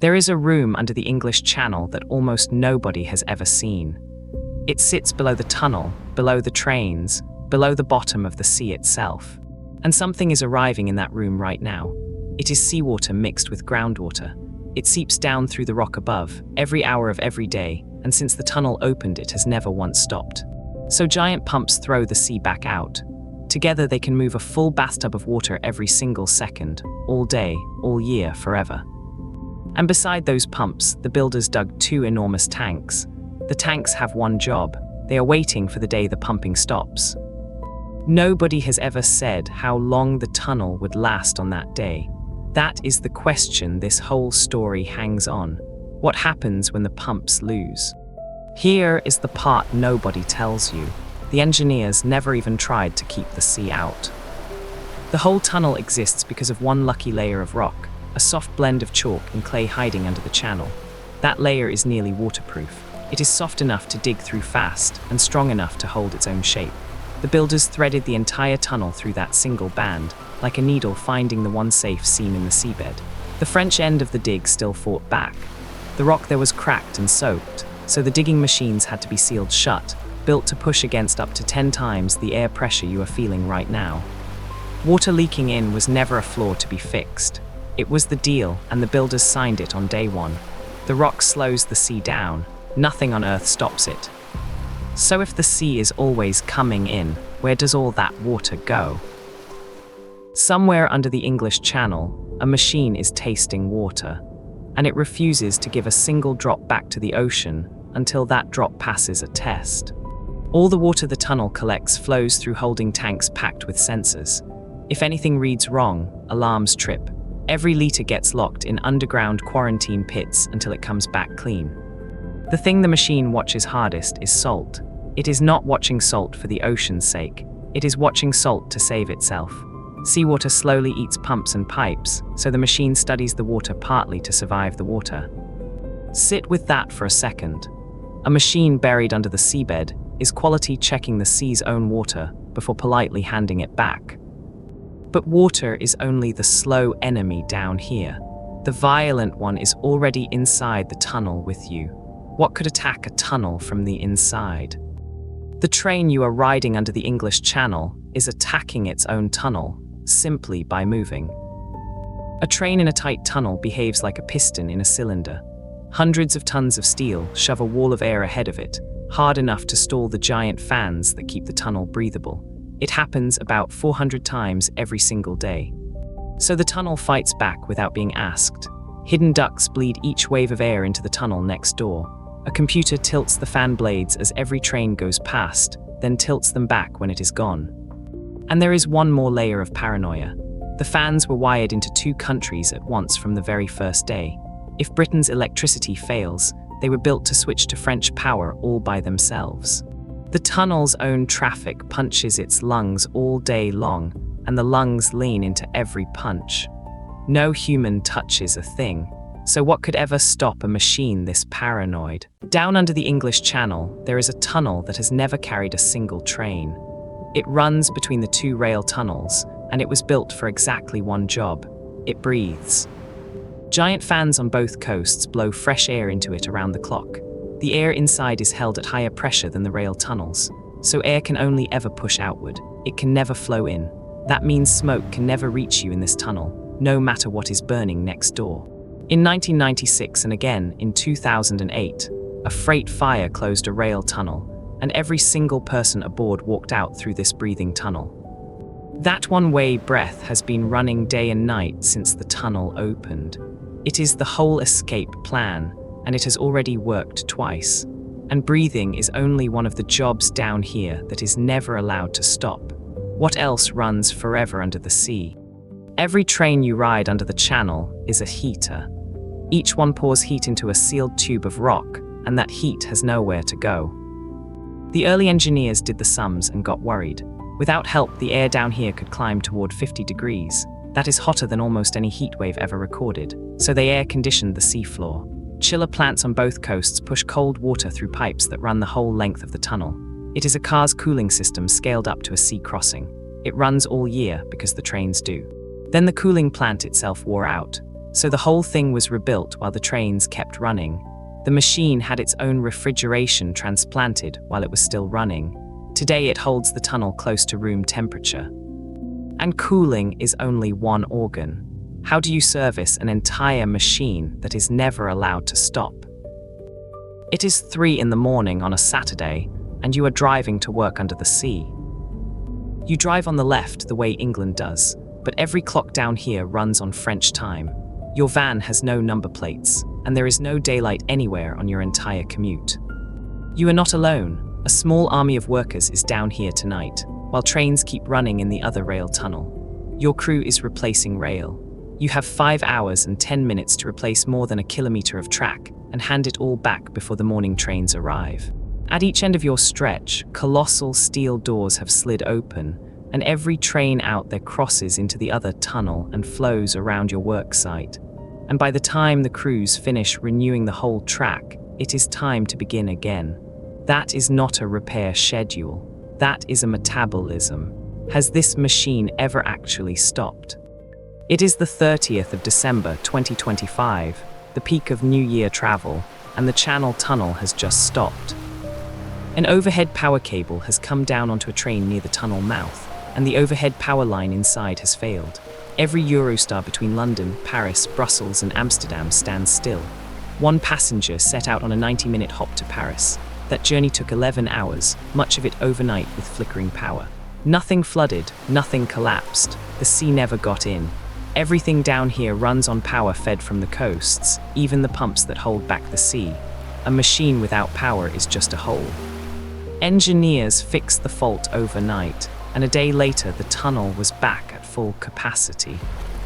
There is a room under the English Channel that almost nobody has ever seen. It sits below the tunnel, below the trains, below the bottom of the sea itself. And something is arriving in that room right now. It is seawater mixed with groundwater. It seeps down through the rock above, every hour of every day, and since the tunnel opened it has never once stopped. So giant pumps throw the sea back out. Together they can move a full bathtub of water every single second, all day, all year, forever. And beside those pumps, the builders dug 2 enormous tanks. The tanks have one job. They are waiting for the day the pumping stops. Nobody has ever said how long the tunnel would last on that day. That is the question this whole story hangs on. What happens when the pumps lose? Here is the part nobody tells you. The engineers never even tried to keep the sea out. The whole tunnel exists because of one lucky layer of rock, a soft blend of chalk and clay hiding under the channel. That layer is nearly waterproof. It is soft enough to dig through fast and strong enough to hold its own shape. The builders threaded the entire tunnel through that single band, like a needle finding the one safe seam in the seabed. The French end of the dig still fought back. The rock there was cracked and soaked, so the digging machines had to be sealed shut, built to push against up to 10 times the air pressure you are feeling right now. Water leaking in was never a flaw to be fixed. It was the deal, and the builders signed it on day one. The rock slows the sea down. Nothing on Earth stops it. So if the sea is always coming in, where does all that water go? Somewhere under the English Channel, a machine is tasting water, and it refuses to give a single drop back to the ocean until that drop passes a test. All the water the tunnel collects flows through holding tanks packed with sensors. If anything reads wrong, alarms trip. Every liter gets locked in underground quarantine pits until it comes back clean. The thing the machine watches hardest is salt. It is not watching salt for the ocean's sake. It is watching salt to save itself. Seawater slowly eats pumps and pipes, so the machine studies the water partly to survive the water. Sit with that for a second. A machine buried under the seabed is quality checking the sea's own water before politely handing it back. But water is only the slow enemy down here. The violent one is already inside the tunnel with you. What could attack a tunnel from the inside? The train you are riding under the English Channel is attacking its own tunnel simply by moving. A train in a tight tunnel behaves like a piston in a cylinder. Hundreds of tons of steel shove a wall of air ahead of it, hard enough to stall the giant fans that keep the tunnel breathable. It happens about 400 times every single day. So the tunnel fights back without being asked. Hidden ducts bleed each wave of air into the tunnel next door. A computer tilts the fan blades as every train goes past, then tilts them back when it is gone. And there is one more layer of paranoia. The fans were wired into 2 countries at once from the very first day. If Britain's electricity fails, they were built to switch to French power all by themselves. The tunnel's own traffic punches its lungs all day long, and the lungs lean into every punch. No human touches a thing. So what could ever stop a machine this paranoid? Down under the English Channel, there is a tunnel that has never carried a single train. It runs between the 2 rail tunnels, and it was built for exactly one job. It breathes. Giant fans on both coasts blow fresh air into it around the clock. The air inside is held at higher pressure than the rail tunnels, so air can only ever push outward. It can never flow in. That means smoke can never reach you in this tunnel, no matter what is burning next door. In 1996 and again in 2008, a freight fire closed a rail tunnel, and every single person aboard walked out through this breathing tunnel. That one-way breath has been running day and night since the tunnel opened. It is the whole escape plan, and it has already worked twice. And breathing is only one of the jobs down here that is never allowed to stop. What else runs forever under the sea? Every train you ride under the channel is a heater. Each one pours heat into a sealed tube of rock, and that heat has nowhere to go. The early engineers did the sums and got worried. Without help, the air down here could climb toward 50 degrees. That is hotter than almost any heat wave ever recorded. So they air-conditioned the seafloor. Chiller plants on both coasts push cold water through pipes that run the whole length of the tunnel. It is a car's cooling system scaled up to a sea crossing. It runs all year because the trains do. Then the cooling plant itself wore out. So the whole thing was rebuilt while the trains kept running. The machine had its own refrigeration transplanted while it was still running. Today it holds the tunnel close to room temperature. And cooling is only one organ. How do you service an entire machine that is never allowed to stop? It is 3 in the morning on a Saturday, and you are driving to work under the sea. You drive on the left the way England does, but every clock down here runs on French time. Your van has no number plates, and there is no daylight anywhere on your entire commute. You are not alone. A small army of workers is down here tonight, while trains keep running in the other rail tunnel. Your crew is replacing rail. You have 5 hours and 10 minutes to replace more than a kilometer of track and hand it all back before the morning trains arrive. At each end of your stretch, colossal steel doors have slid open, and every train out there crosses into the other tunnel and flows around your work site. And by the time the crews finish renewing the whole track, it is time to begin again. That is not a repair schedule. That is a metabolism. Has this machine ever actually stopped? It is the 30th of December 2025, the peak of New Year travel, and the Channel Tunnel has just stopped. An overhead power cable has come down onto a train near the tunnel mouth, and the overhead power line inside has failed. Every Eurostar between London, Paris, Brussels, and Amsterdam stands still. One passenger set out on a 90-minute hop to Paris. That journey took 11 hours, much of it overnight with flickering power. Nothing flooded, nothing collapsed. The sea never got in. Everything down here runs on power fed from the coasts, even the pumps that hold back the sea. A machine without power is just a hole. Engineers fixed the fault overnight, and a day later the tunnel was back at full capacity.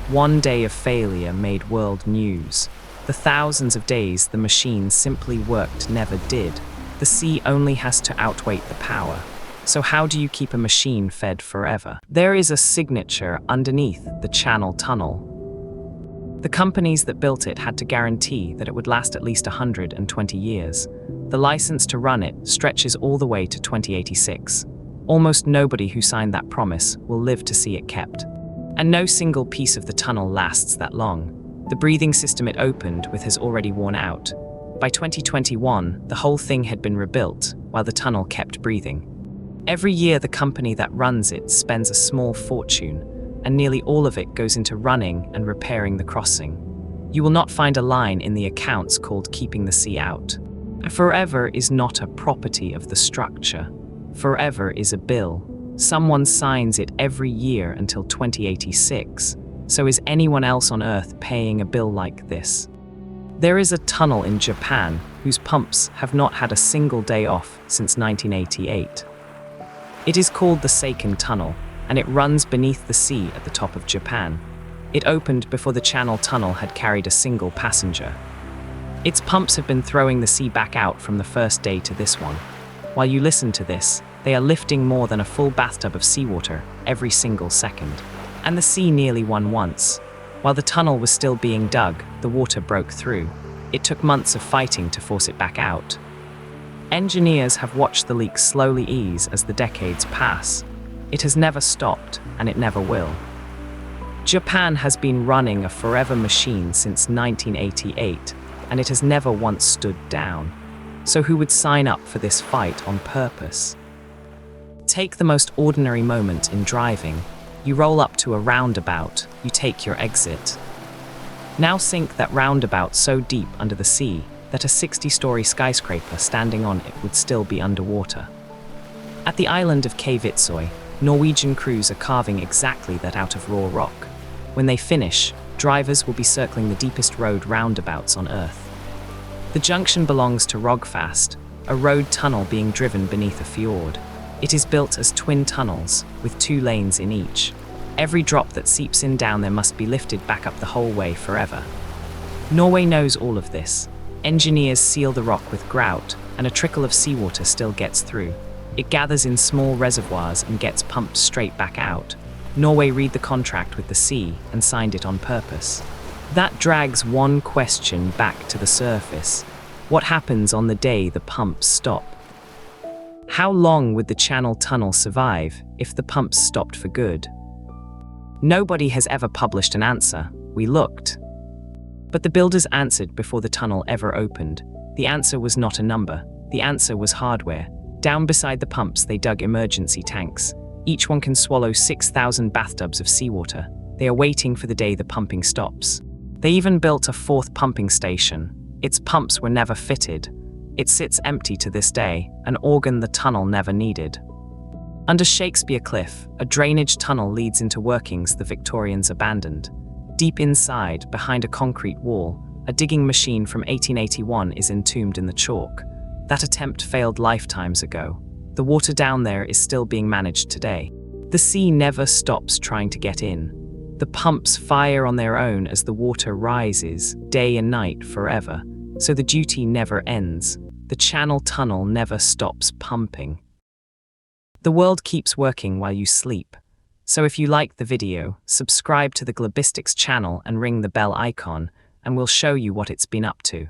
One day of failure made world news. The thousands of days the machine simply worked never did. The sea only has to outweight the power. So how do you keep a machine fed forever? There is a signature underneath the Channel Tunnel. The companies that built it had to guarantee that it would last at least 120 years. The license to run it stretches all the way to 2086. Almost nobody who signed that promise will live to see it kept. And no single piece of the tunnel lasts that long. The breathing system it opened with has already worn out. By 2021, the whole thing had been rebuilt, while the tunnel kept breathing. Every year the company that runs it spends a small fortune, and nearly all of it goes into running and repairing the crossing. You will not find a line in the accounts called keeping the sea out. Forever is not a property of the structure. Forever is a bill. Someone signs it every year until 2086. So is anyone else on Earth paying a bill like this? There is a tunnel in Japan whose pumps have not had a single day off since 1988. It is called the Seikan Tunnel, and it runs beneath the sea at the top of Japan. It opened before the Channel Tunnel had carried a single passenger. Its pumps have been throwing the sea back out from the first day to this one. While you listen to this, they are lifting more than a full bathtub of seawater every single second. And the sea nearly won once. While the tunnel was still being dug, the water broke through. It took months of fighting to force it back out. Engineers have watched the leak slowly ease as the decades pass. It has never stopped, and it never will. Japan has been running a forever machine since 1988, and it has never once stood down. So who would sign up for this fight on purpose? Take the most ordinary moment in driving. You roll up to a roundabout, you take your exit. Now sink that roundabout so deep under the sea that a 60-story skyscraper standing on it would still be underwater. At the island of Kvitsøy, Norwegian crews are carving exactly that out of raw rock. When they finish, drivers will be circling the deepest road roundabouts on Earth. The junction belongs to Rogfast, a road tunnel being driven beneath a fjord. It is built as twin tunnels, with 2 lanes in each. Every drop that seeps in down there must be lifted back up the whole way forever. Norway knows all of this. Engineers seal the rock with grout, and a trickle of seawater still gets through. It gathers in small reservoirs and gets pumped straight back out. Norway read the contract with the sea and signed it on purpose. That drags one question back to the surface. What happens on the day the pumps stop? How long would the Channel Tunnel survive if the pumps stopped for good? Nobody has ever published an answer. We looked. But the builders answered before the tunnel ever opened. The answer was not a number. The answer was hardware. Down beside the pumps, they dug emergency tanks. Each one can swallow 6,000 bathtubs of seawater. They are waiting for the day the pumping stops. They even built a fourth pumping station. Its pumps were never fitted. It sits empty to this day, an organ the tunnel never needed. Under Shakespeare Cliff, a drainage tunnel leads into workings the Victorians abandoned. Deep inside, behind a concrete wall, a digging machine from 1881 is entombed in the chalk. That attempt failed lifetimes ago. The water down there is still being managed today. The sea never stops trying to get in. The pumps fire on their own as the water rises, day and night forever. So the duty never ends. The Channel Tunnel never stops pumping. The world keeps working while you sleep. So if you like the video, subscribe to the Globistics channel and ring the bell icon, and we'll show you what it's been up to.